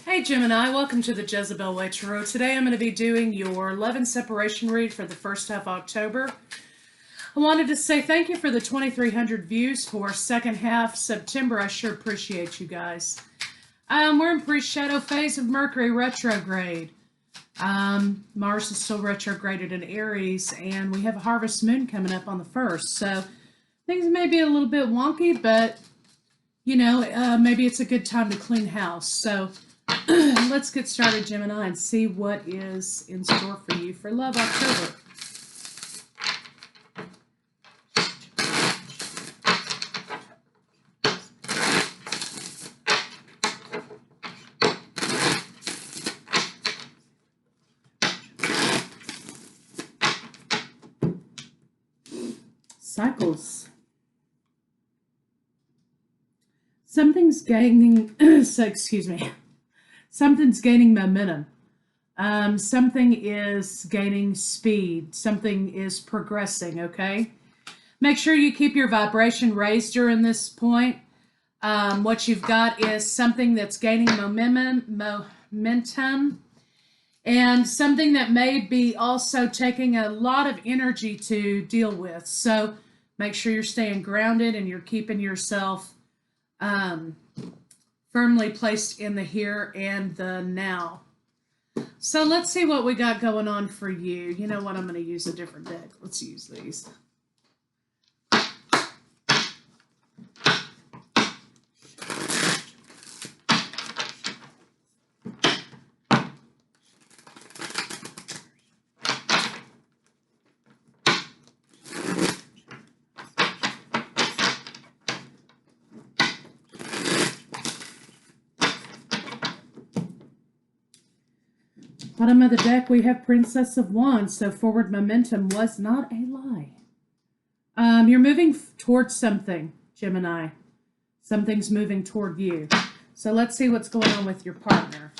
Hey Gemini, welcome to the Jezebel Way Tarot. Today I'm going to be doing your love and separation read for the first half of October. I wanted to say thank you for the 2,300 views for second half September. I sure appreciate you guys. We're in pre-shadow phase of Mercury retrograde. Mars is still retrograded in Aries, and we have a harvest moon coming up on the 1st. So things may be a little bit wonky, but you know, maybe it's a good time to clean house. So let's get started, Gemini, and see what is in store for you for Love October. Cycles. Something's gaining, excuse me. Something's gaining momentum. Something is gaining speed. Something is progressing, okay? Make sure you keep your vibration raised during this point. What you've got is something that's gaining momentum and something that may be also taking a lot of energy to deal with. So make sure you're staying grounded and you're keeping yourself firmly placed in the here and the now. So let's see what we got going on for you. You know what? I'm going to use a different deck. Let's use these. Bottom of the deck, we have Princess of Wands, so forward momentum was not a lie. You're moving towards something, Gemini. Something's moving toward you. So let's see what's going on with your partner.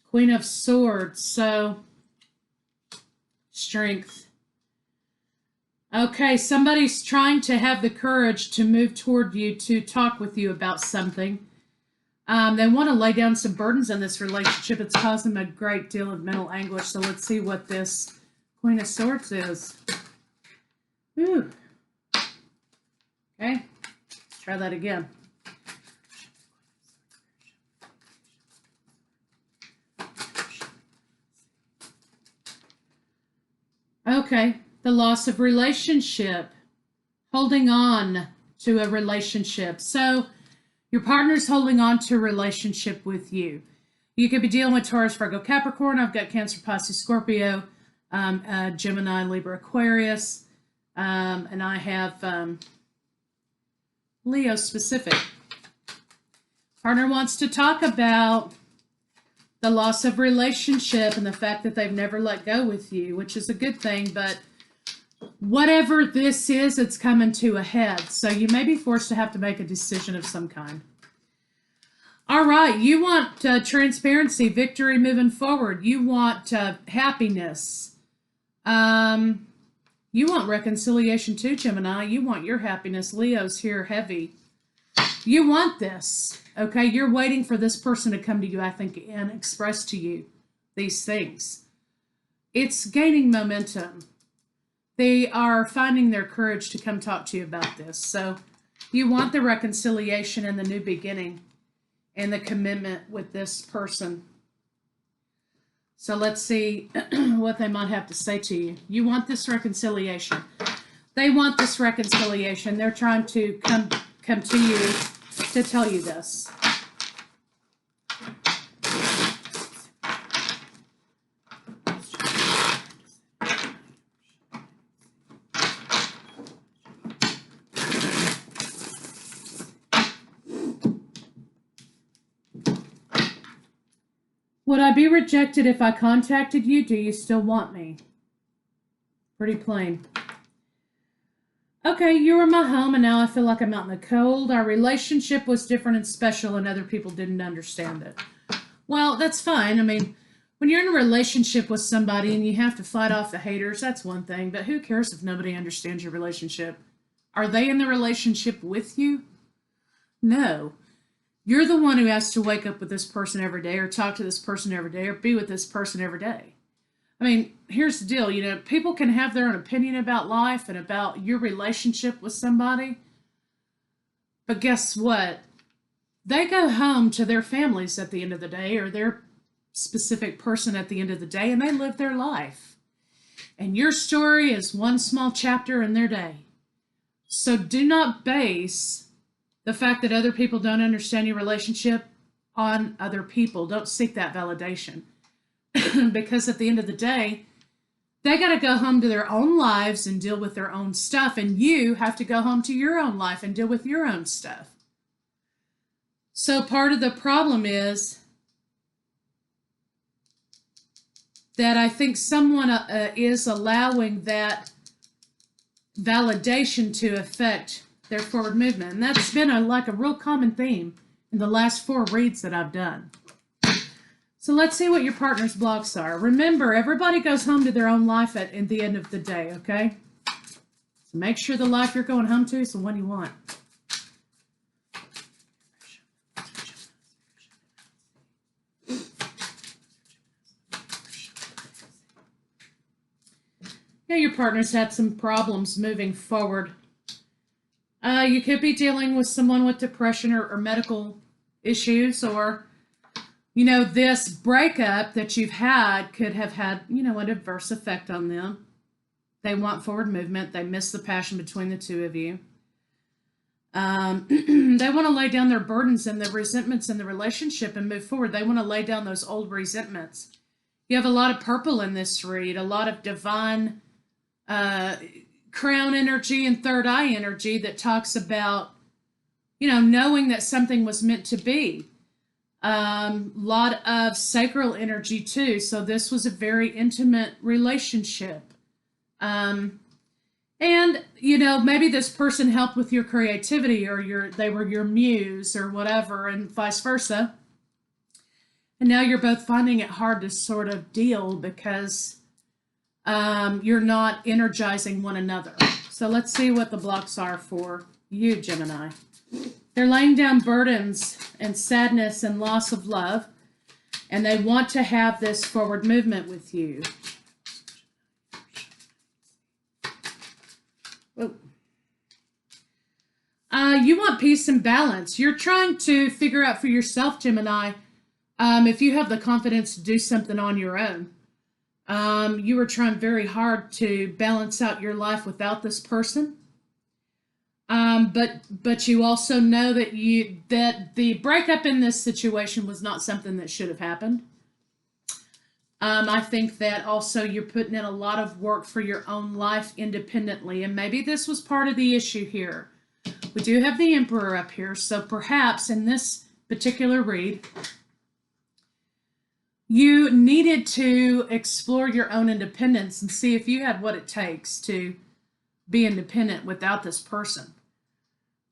Queen of Swords, so strength. Okay, somebody's trying to have the courage to move toward you, to talk with you about something. They want to lay down some burdens in this relationship. It's causing them a great deal of mental anguish. So let's see what this Queen of Swords is. Ooh. Okay, let's try that again. Okay. The loss of relationship, holding on to a relationship. So your partner's holding on to a relationship with you. You could be dealing with Taurus, Virgo, Capricorn. I've got Cancer, Pisces, Scorpio, Gemini, Libra, Aquarius, and I have Leo specific. Partner wants to talk about the loss of relationship and the fact that they've never let go with you, which is a good thing, but whatever this is, it's coming to a head. So you may be forced to have to make a decision of some kind. All right. You want transparency, victory moving forward. You want happiness. You want reconciliation too, Gemini. You want your happiness. Leo's here heavy. You want this. Okay. You're waiting for this person to come to you, I think, and express to you these things. It's gaining momentum. They are finding their courage to come talk to you about this. So you want the reconciliation and the new beginning and the commitment with this person. So let's see what they might have to say to you. You want this reconciliation. They want this reconciliation. They're trying to come to you to tell you this. Would I be rejected if I contacted you? Do you still want me? Pretty plain. Okay, you were my home, and now I feel like I'm out in the cold. Our relationship was different and special, and other people didn't understand it. Well, that's fine. I mean, when you're in a relationship with somebody and you have to fight off the haters, that's one thing, but who cares if nobody understands your relationship? Are they in the relationship with you? No. You're the one who has to wake up with this person every day, or talk to this person every day, or be with this person every day. I mean, here's the deal, you know, people can have their own opinion about life and about your relationship with somebody, but guess what? They go home to their families at the end of the day, or their specific person at the end of the day, and they live their life. And your story is one small chapter in their day. So do not base the fact that other people don't understand your relationship on other people. Don't seek that validation. Because at the end of the day, they got to go home to their own lives and deal with their own stuff, and you have to go home to your own life and deal with your own stuff. So part of the problem is that I think someone is allowing that validation to affect their forward movement. And that's been like a real common theme in the last 4 reads that I've done. So let's see what your partner's blocks are. Remember, everybody goes home to their own life at the end of the day, okay? So make sure the life you're going home to is the one you want. Yeah, your partner's had some problems moving forward. You could be dealing with someone with depression or medical issues, or, you know, this breakup that you've had could have had, you know, an adverse effect on them. They want forward movement. They miss the passion between the two of you. They want to lay down their burdens and their resentments in the relationship and move forward. They want to lay down those old resentments. You have a lot of purple in this read, a lot of divine crown energy and third eye energy that talks about, you know, knowing that something was meant to be. Lot of sacral energy too. So this was a very intimate relationship. And, you know, maybe this person helped with your creativity, or they were your muse or whatever, and vice versa. And now you're both finding it hard to sort of deal because you're not energizing one another. So let's see what the blocks are for you, Gemini. They're laying down burdens and sadness and loss of love, and they want to have this forward movement with you. Oh. You want peace and balance. You're trying to figure out for yourself, Gemini, if you have the confidence to do something on your own. You were trying very hard to balance out your life without this person. But you also know that the breakup in this situation was not something that should have happened. I think that also you're putting in a lot of work for your own life independently, and maybe this was part of the issue here. We do have the Emperor up here, so perhaps in this particular read, you needed to explore your own independence and see if you had what it takes to be independent without this person.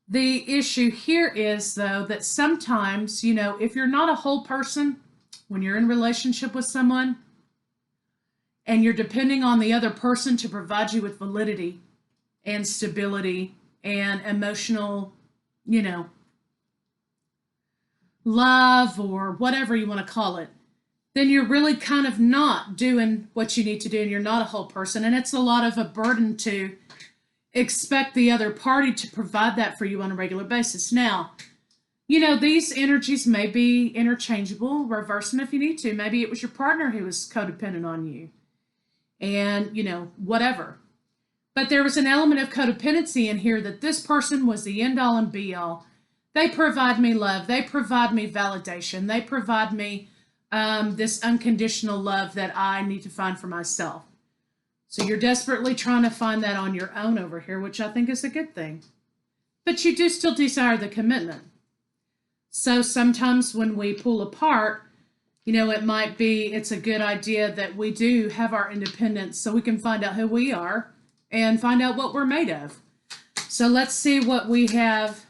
The issue here is, though, that sometimes, you know, if you're not a whole person, when you're in a relationship with someone and you're depending on the other person to provide you with validity and stability and emotional, you know, love or whatever you want to call it, then you're really kind of not doing what you need to do, and you're not a whole person. And it's a lot of a burden to expect the other party to provide that for you on a regular basis. Now, you know, these energies may be interchangeable, reverse them if you need to. Maybe it was your partner who was codependent on you and, you know, whatever. But there was an element of codependency in here that this person was the end all and be all. They provide me love. They provide me validation. They provide me this unconditional love that I need to find for myself. So you're desperately trying to find that on your own over here, which I think is a good thing. But you do still desire the commitment. So sometimes when we pull apart, you know, it's a good idea that we do have our independence so we can find out who we are and find out what we're made of. So let's see what we have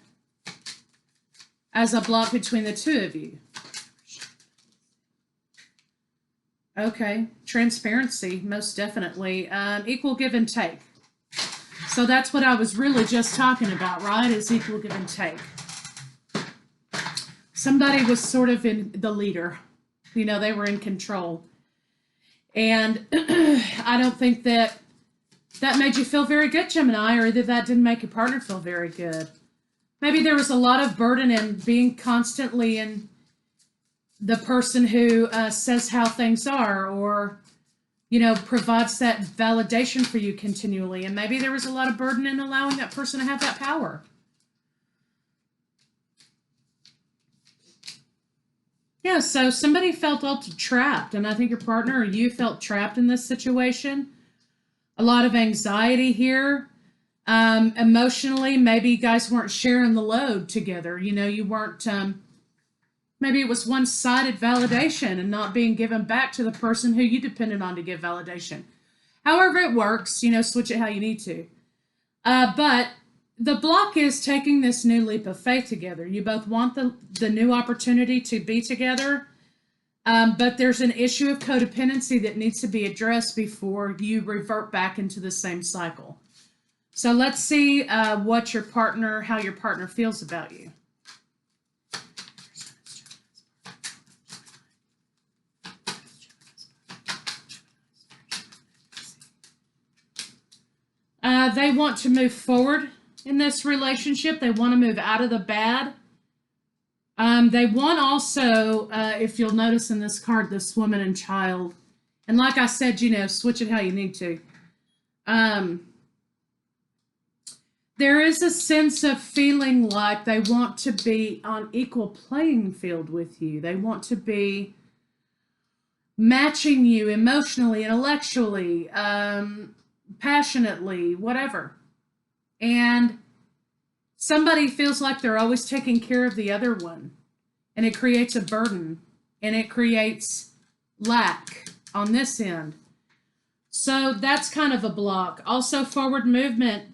as a block between the two of you. Okay. Transparency, most definitely. Equal give and take. So that's what I was really just talking about, right? Is equal give and take. Somebody was sort of in the leader. You know, they were in control. And I don't think that made you feel very good, Gemini, or either that didn't make your partner feel very good. Maybe there was a lot of burden in being constantly in the person who says how things are, or, you know, provides that validation for you continually. And maybe there was a lot of burden in allowing that person to have that power. Yeah, so somebody felt trapped, and I think your partner or you felt trapped in this situation. A lot of anxiety here. Emotionally, maybe you guys weren't sharing the load together. You know, you weren't, maybe it was one-sided validation and not being given back to the person who you depended on to give validation. However it works, you know, switch it how you need to. But the block is taking this new leap of faith together. You both want the new opportunity to be together, but there's an issue of codependency that needs to be addressed before you revert back into the same cycle. So let's see how your partner feels about you. They want to move forward in this relationship. They want to move out of the bad. They want also, if you'll notice in this card, this woman and child. And like I said, you know, switch it how you need to. There is a sense of feeling like they want to be on equal playing field with you. They want to be matching you emotionally, intellectually, passionately, whatever. And somebody feels like they're always taking care of the other one, and it creates a burden, and it creates lack on this end. So that's kind of a block. Also, forward movement.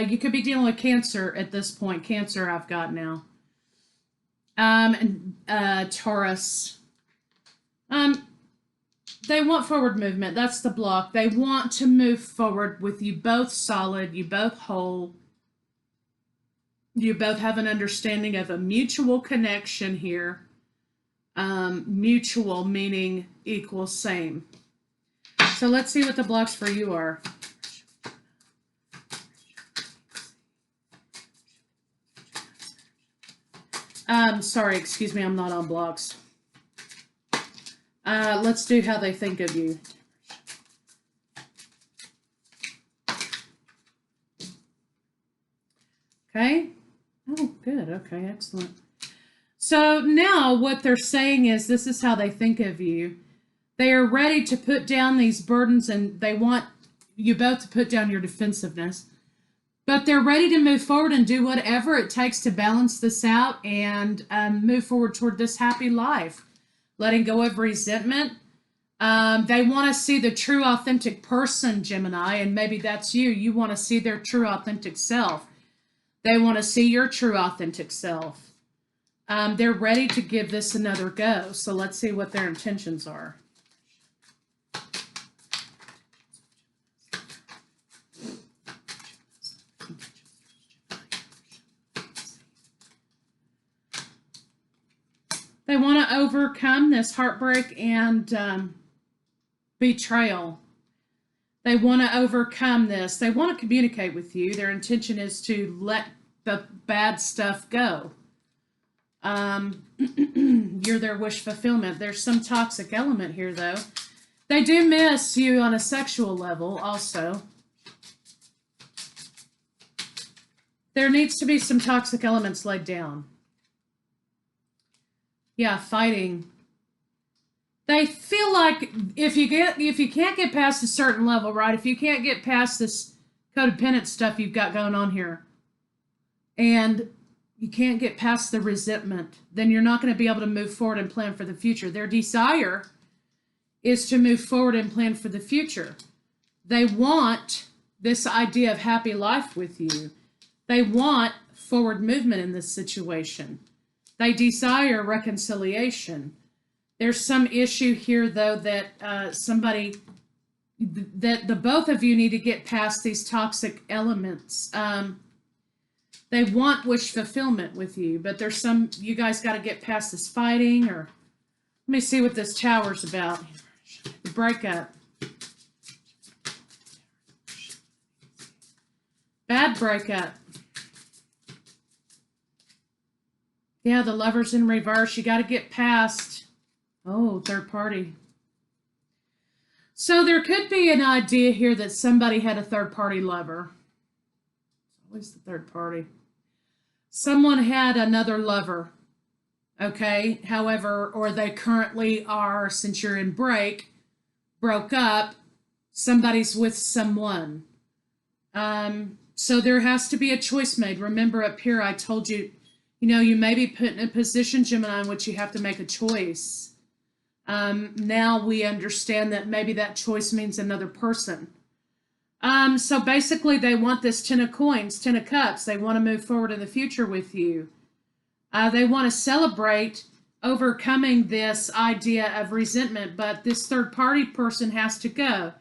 You could be dealing with Cancer at this point. Cancer I've got now. And Taurus. They want forward movement. That's the block. They want to move forward with you both solid, you both whole. You both have an understanding of a mutual connection here. Mutual meaning equal, same. So let's see what the blocks for you are. Sorry, excuse me, I'm not on blocks. Let's do how they think of you. Okay. Oh, good. Okay, excellent. So now what they're saying is this is how they think of you. They are ready to put down these burdens, and they want you both to put down your defensiveness. But they're ready to move forward and do whatever it takes to balance this out and move forward toward this happy life. Letting go of resentment. They want to see the true, authentic person, Gemini, and maybe that's you. You want to see their true, authentic self. They want to see your true, authentic self. They're ready to give this another go. So let's see what their intentions are. They want to overcome this heartbreak and betrayal. They want to overcome this. They want to communicate with you. Their intention is to let the bad stuff go. You're their wish fulfillment. There's some toxic element here, though. They do miss you on a sexual level also. There needs to be some toxic elements laid down. Yeah, fighting. They feel like if you can't get past a certain level, right? If you can't get past this codependent stuff you've got going on here, and you can't get past the resentment, then you're not going to be able to move forward and plan for the future. Their desire is to move forward and plan for the future. They want this idea of happy life with you. They want forward movement in this situation. They desire reconciliation. There's some issue here, though, that that the both of you need to get past these toxic elements. They want wish fulfillment with you, but there's you guys got to get past this fighting. Or let me see what this tower's about. The breakup. Bad breakup. Yeah, the Lover's in reverse. You got to get past. Oh, third party. So there could be an idea here that somebody had a third party lover. It's always the third party. Someone had another lover. Okay. However, or they currently are, since you're in broke up, somebody's with someone. So there has to be a choice made. Remember up here, I told you, you may be put in a position, Gemini, in which you have to make a choice. Now we understand that maybe that choice means another person. So basically they want this 10 of coins, 10 of cups. They want to move forward in the future with you. They want to celebrate overcoming this idea of resentment, but this third party person has to go.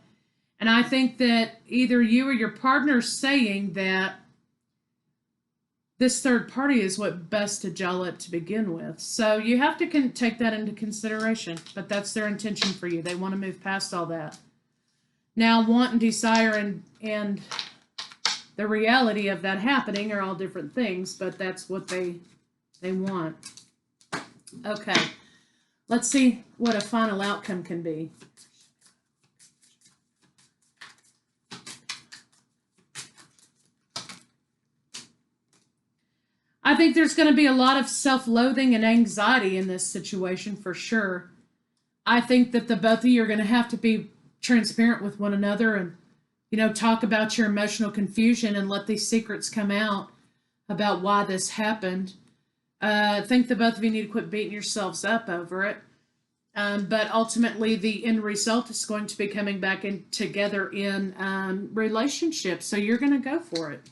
And I think that either you or your partner is saying that this third party is what busted y'all up to begin with. So you have to take that into consideration, but that's their intention for you. They want to move past all that. Now, want and desire and the reality of that happening are all different things, but that's what they want. Okay, let's see what a final outcome can be. I think there's going to be a lot of self-loathing and anxiety in this situation for sure. I think that the both of you are going to have to be transparent with one another and, talk about your emotional confusion and let these secrets come out about why this happened. I think the both of you need to quit beating yourselves up over it. But ultimately, the end result is going to be coming back together in relationships. So you're going to go for it.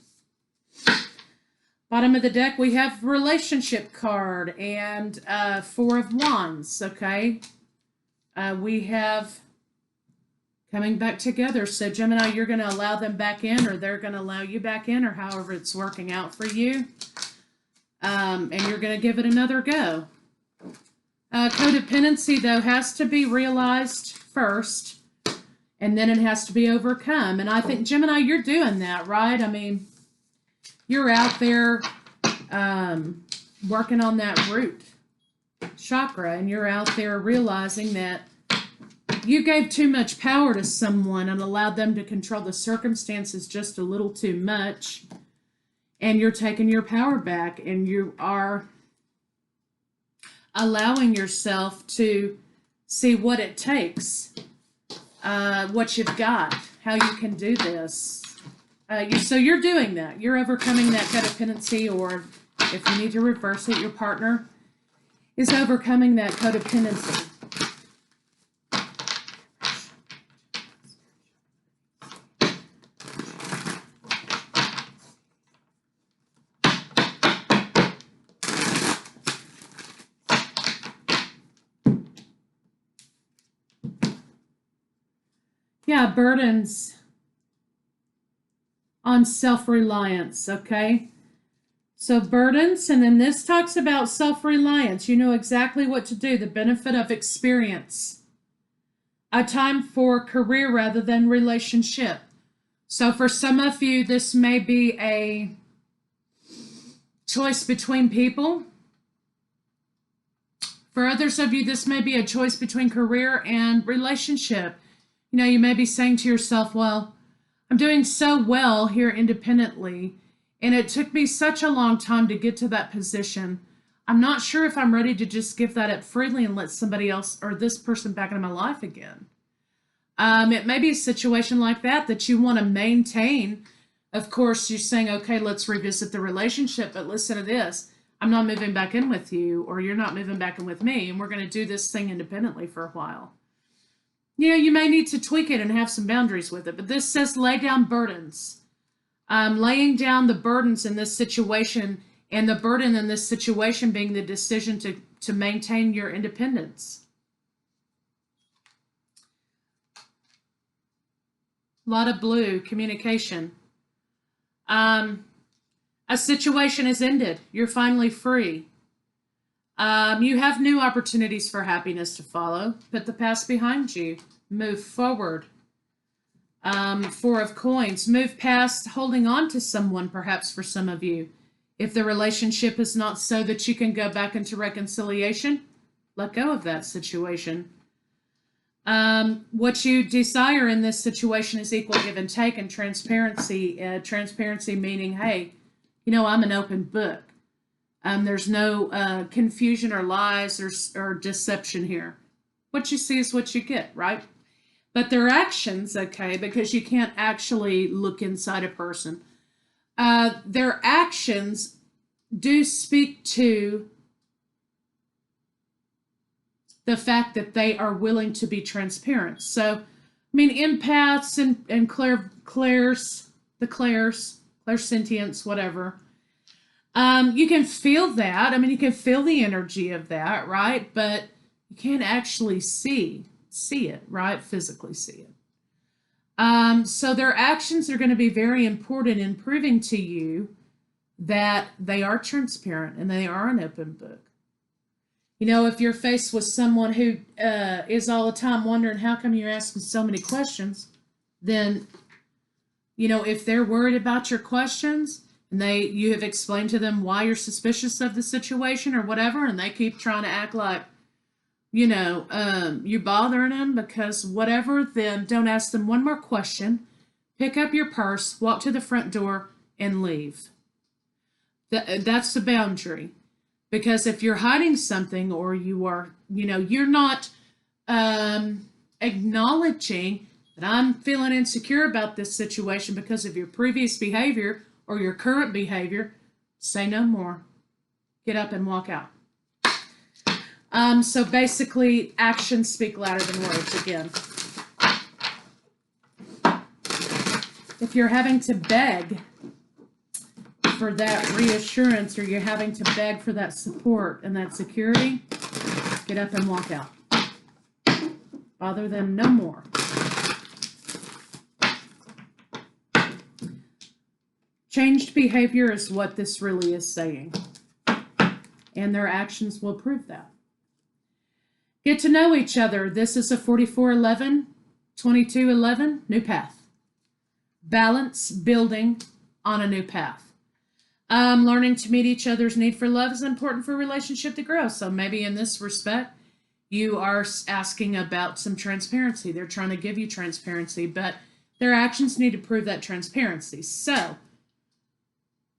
Bottom of the deck, we have relationship card and 4 of wands, okay? We have coming back together. So Gemini, you're going to allow them back in, or they're going to allow you back in, or however it's working out for you. And you're going to give it another go. Codependency, though, has to be realized first, and then it has to be overcome. And I think, Gemini, you're doing that, right? I mean, you're out there working on that root chakra, and you're out there realizing that you gave too much power to someone and allowed them to control the circumstances just a little too much, and you're taking your power back, and you are allowing yourself to see what it takes, what you've got, how you can do this. So you're doing that. You're overcoming that codependency, or if you need to reverse it, your partner is overcoming that codependency. Yeah, burdens on self-reliance, okay? So burdens, and then this talks about self-reliance. You know exactly what to do, the benefit of experience. A time for career rather than relationship. So for some of you, this may be a choice between people. For others of you, this may be a choice between career and relationship. You may be saying to yourself, well, I'm doing so well here independently, and it took me such a long time to get to that position. I'm not sure if I'm ready to just give that up freely and let somebody else or this person back into my life again. It may be a situation like that you want to maintain. Of course, you're saying, okay, let's revisit the relationship, but listen to this. I'm not moving back in with you, or you're not moving back in with me, and we're going to do this thing independently for a while. You may need to tweak it and have some boundaries with it, but this says lay down burdens. Laying down the burdens in this situation, and the burden in this situation being the decision to maintain your independence. A lot of blue, communication. A situation has ended. You're finally free. You have new opportunities for happiness to follow. Put the past behind you. Move forward. Four of coins. Move past holding on to someone, perhaps for some of you. If the relationship is not so that you can go back into reconciliation, let go of that situation. What you desire in this situation is equal give and take and transparency. Transparency meaning, hey, I'm an open book. There's no confusion or lies or deception here. What you see is what you get, right? But their actions, okay, because you can't actually look inside a person. Their actions do speak to the fact that they are willing to be transparent. So, empaths and clairsentience, whatever. You can feel that. You can feel the energy of that, right? But you can't actually see it, right? Physically see it. So their actions are going to be very important in proving to you that they are transparent and they are an open book. If you're faced with someone who is all the time wondering how come you're asking so many questions, then, if they're worried about your questions and you have explained to them why you're suspicious of the situation or whatever, and they keep trying to act like, you're bothering them because whatever, then don't ask them one more question. Pick up your purse, walk to the front door, and leave. That's the boundary. Because if you're hiding something or you are, you're not acknowledging that I'm feeling insecure about this situation because of your previous behavior or your current behavior, say no more. Get up and walk out. So basically, actions speak louder than words again. If you're having to beg for that reassurance or you're having to beg for that support and that security, get up and walk out. Bother them no more. Changed behavior is what this really is saying. And their actions will prove that. Get to know each other. This is a 4411, 2211, new path. Balance, building on a new path. Learning to meet each other's need for love is important for a relationship to grow. So maybe in this respect, you are asking about some transparency. They're trying to give you transparency, but their actions need to prove that transparency. So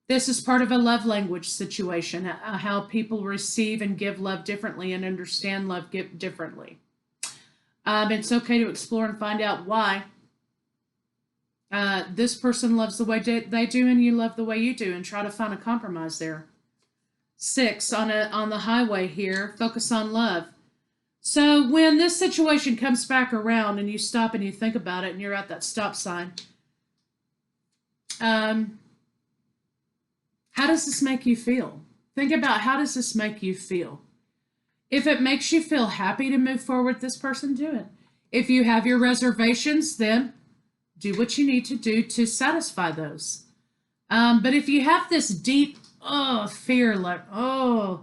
this is part of a love language situation, how people receive and give love differently and understand love differently. It's okay to explore and find out why this person loves the way they do and you love the way you do, and try to find a compromise there. 6, on the highway here, focus on love. So when this situation comes back around and you stop and you think about it and you're at that stop sign, how does this make you feel? Think about, how does this make you feel? If it makes you feel happy to move forward with this person, do it. If you have your reservations, then do what you need to do to satisfy those. But if you have this deep fear, like, I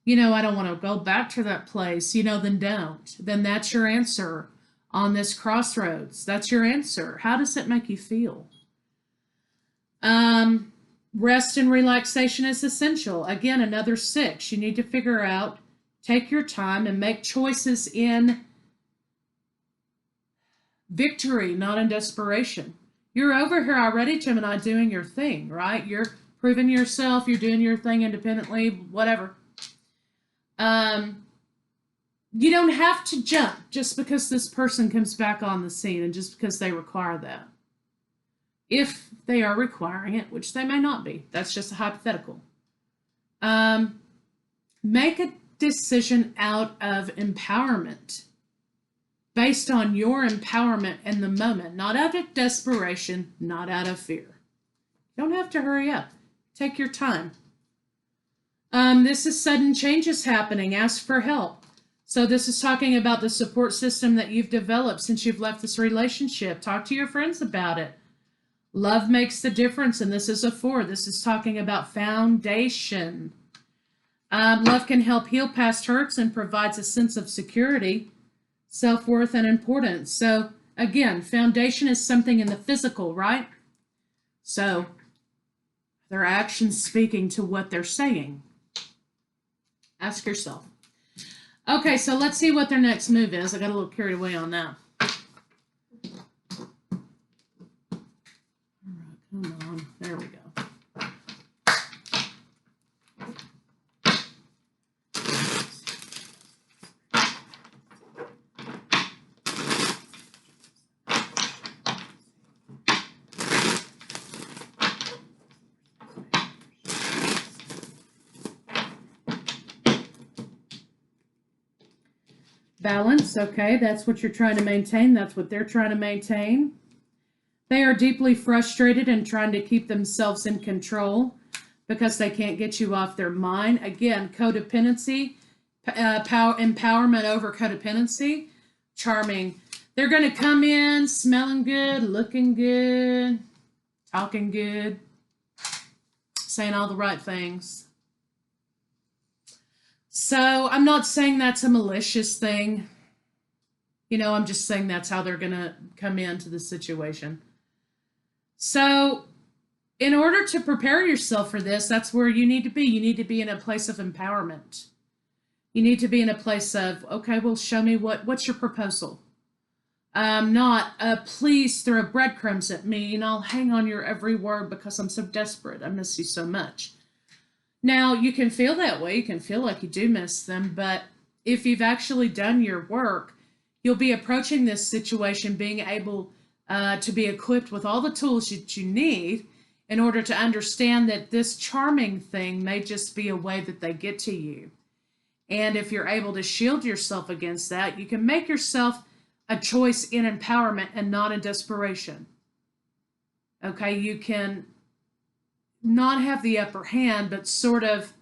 don't want to go back to that place, then don't. Then that's your answer on this crossroads. That's your answer. How does it make you feel? Rest and relaxation is essential. Again, another 6. You need to figure out, take your time and make choices in victory, not in desperation. You're over here already, Gemini, doing your thing, right? You're proving yourself, you're doing your thing independently, whatever. You don't have to jump just because this person comes back on the scene and just because they require that. If they are requiring it, which they may not be. That's just a hypothetical. Make a decision out of empowerment, based on your empowerment in the moment, not out of desperation, not out of fear. You don't have to hurry up. Take your time. This is sudden changes happening. Ask for help. So this is talking about the support system that you've developed since you've left this relationship. Talk to your friends about it. Love makes the difference, and this is a 4. This is talking about foundation. Love can help heal past hurts and provides a sense of security, self-worth, and importance. So again, foundation is something in the physical, right? So their actions speaking to what they're saying. Ask yourself. Okay, so let's see what their next move is. I got a little carried away on that. All right, come on. There we go. Balance, okay, that's what you're trying to maintain. That's what they're trying to maintain. They are deeply frustrated and trying to keep themselves in control because they can't get you off their mind. Again, codependency, empowerment over codependency, charming. They're going to come in smelling good, looking good, talking good, saying all the right things. So I'm not saying that's a malicious thing. You know, I'm just saying that's how they're going to come into the situation. So in order to prepare yourself for this, that's where you need to be. You need to be in a place of empowerment. You need to be in a place of, okay, well, show me what's your proposal. Not, please throw breadcrumbs at me and I'll hang on your every word because I'm so desperate. I miss you so much. Now, you can feel that way. You can feel like you do miss them, but if you've actually done your work, you'll be approaching this situation being able to be equipped with all the tools that you need in order to understand that this charming thing may just be a way that they get to you. And if you're able to shield yourself against that, you can make yourself a choice in empowerment and not in desperation. Okay, you can not have the upper hand, but sort of,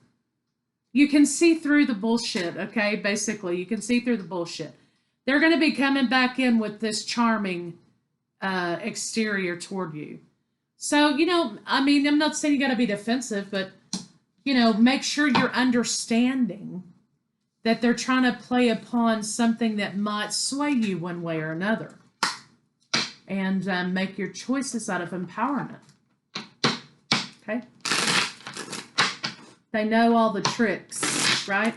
you can see through the bullshit, okay? Basically, you can see through the bullshit. They're going to be coming back in with this charming exterior toward you. So, you know, I mean, I'm not saying you got to be defensive, but, you know, make sure you're understanding that they're trying to play upon something that might sway you one way or another. And make your choices out of empowerment. Okay? They know all the tricks, right?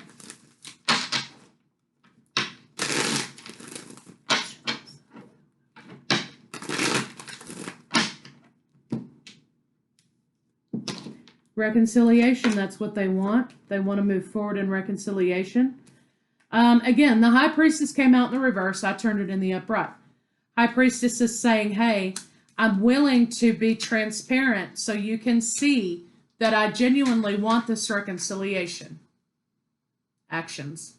Reconciliation, that's what they want. They want to move forward in reconciliation. Again, the High Priestess came out in the reverse. I turned it in the upright. High Priestess is saying, hey, I'm willing to be transparent so you can see that I genuinely want this reconciliation. Actions.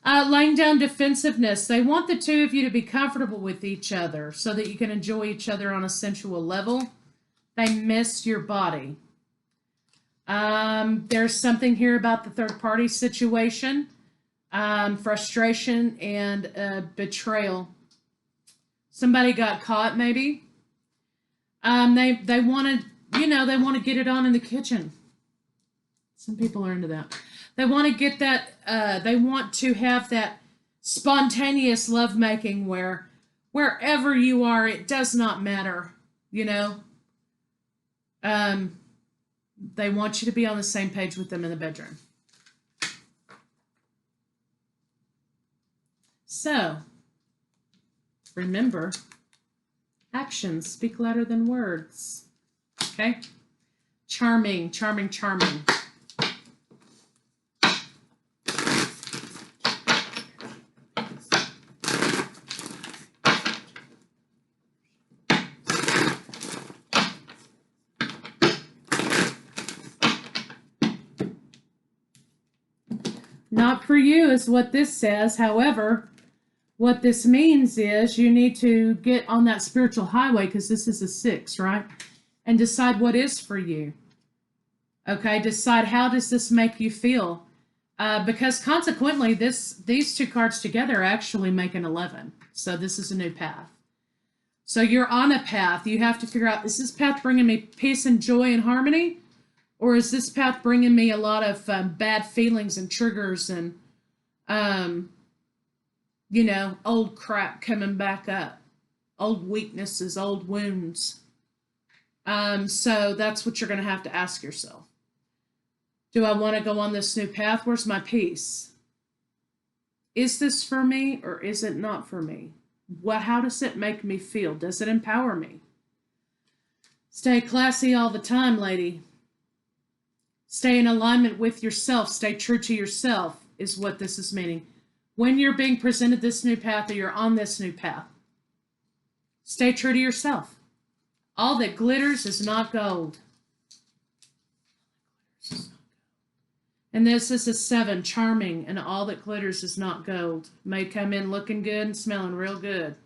Laying down defensiveness. They want the two of you to be comfortable with each other so that you can enjoy each other on a sensual level. They miss your body. There's something here about the third party situation. Frustration and betrayal. Somebody got caught, maybe. They want to, you know, they want to get it on in the kitchen. Some people are into that. They want to get that, they want to have that spontaneous lovemaking where wherever you are, it does not matter, you know. They want you to be on the same page with them in the bedroom. So, remember, actions speak louder than words. Okay? Charming, charming, charming. Not for you is what this says. However, what this means is you need to get on that spiritual highway, because this is a 6, right? And decide what is for you. Okay, decide how does this make you feel? Because consequently, these two cards together actually make an 11. So this is a new path. So you're on a path. You have to figure out, is this path bringing me peace and joy and harmony? Or is this path bringing me a lot of bad feelings and triggers and, old crap coming back up? Old weaknesses, old wounds. So that's what you're going to have to ask yourself. Do I want to go on this new path? Where's my peace? Is this for me or is it not for me? How does it make me feel? Does it empower me? Stay classy all the time, lady. Stay in alignment with yourself. Stay true to yourself is what this is meaning. When you're being presented this new path or you're on this new path, stay true to yourself. All that glitters is not gold. And this is a 7, charming, and all that glitters is not gold. May come in looking good and smelling real good.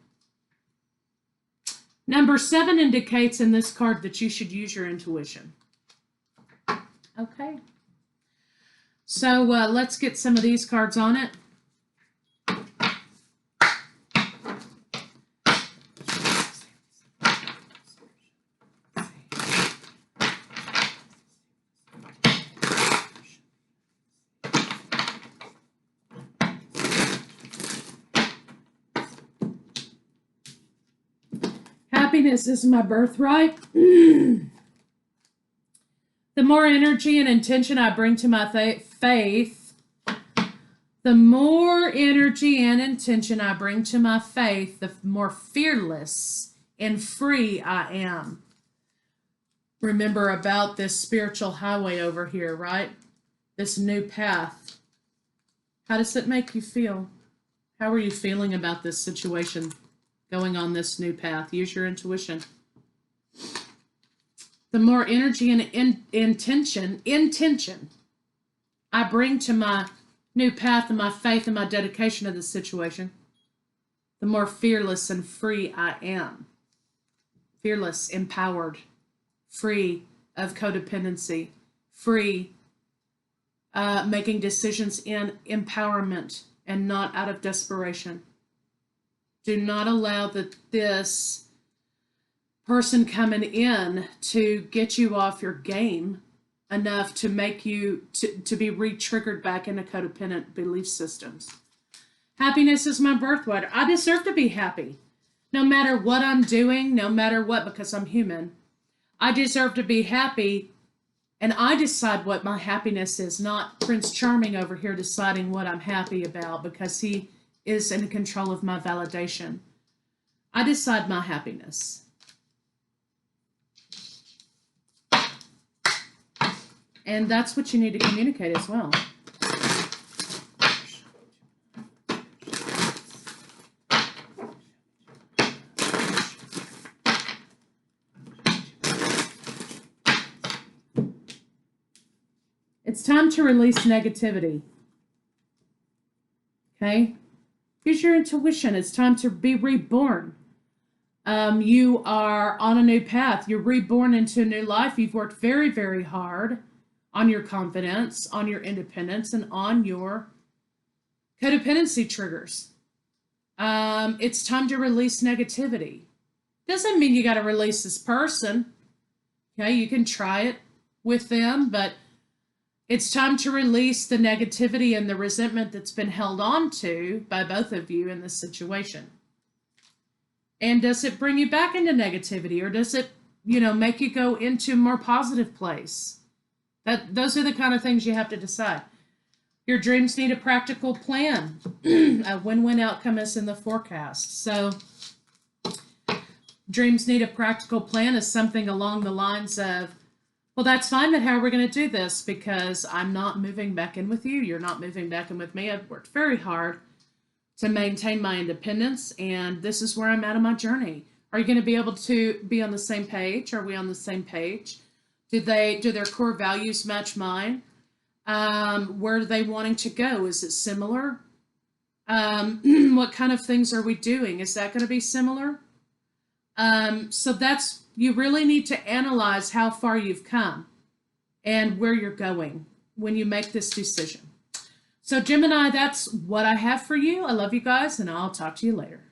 Number 7 indicates in this card that you should use your intuition. Okay. So let's get some of these cards on it. Happiness is my birthright. The more energy and intention I bring to my faith, the more energy and intention I bring to my faith, the more fearless and free I am. Remember about this spiritual highway over here, right? This new path. How does it make you feel? How are you feeling about this situation? Going on this new path. Use your intuition. The more energy and intention I bring to my new path and my faith and my dedication to this situation, the more fearless and free I am. Fearless, empowered, free of codependency, free, making decisions in empowerment and not out of desperation. Do not allow this person coming in to get you off your game enough to make you to be re-triggered back into codependent belief systems. Happiness is my birthright. I deserve to be happy. No matter what I'm doing, no matter what, because I'm human, I deserve to be happy, and I decide what my happiness is, not Prince Charming over here deciding what I'm happy about because he is in control of my validation. I decide my happiness. And that's what you need to communicate as well. It's time to release negativity. Okay? Use your intuition. It's time to be reborn. You are on a new path. You're reborn into a new life. You've worked very, very hard on your confidence, on your independence, and on your codependency triggers. It's time to release negativity. Doesn't mean you got to release this person. Okay, you can try it with them, but it's time to release the negativity and the resentment that's been held on to by both of you in this situation. And does it bring you back into negativity, or does it, make you go into a more positive place? Those are the kind of things you have to decide. Your dreams need a practical plan. A win-win outcome is in the forecast. So dreams need a practical plan is something along the lines of, well, that's fine, but how are we going to do this? Because I'm not moving back in with you. You're not moving back in with me. I've worked very hard to maintain my independence, and this is where I'm at on my journey. Are you going to be able to be on the same page? Are we on the same page? Do their core values match mine? Where are they wanting to go? Is it similar? What kind of things are we doing? Is that going to be similar? So you really need to analyze how far you've come and where you're going when you make this decision. So Gemini, that's what I have for you. I love you guys, and I'll talk to you later.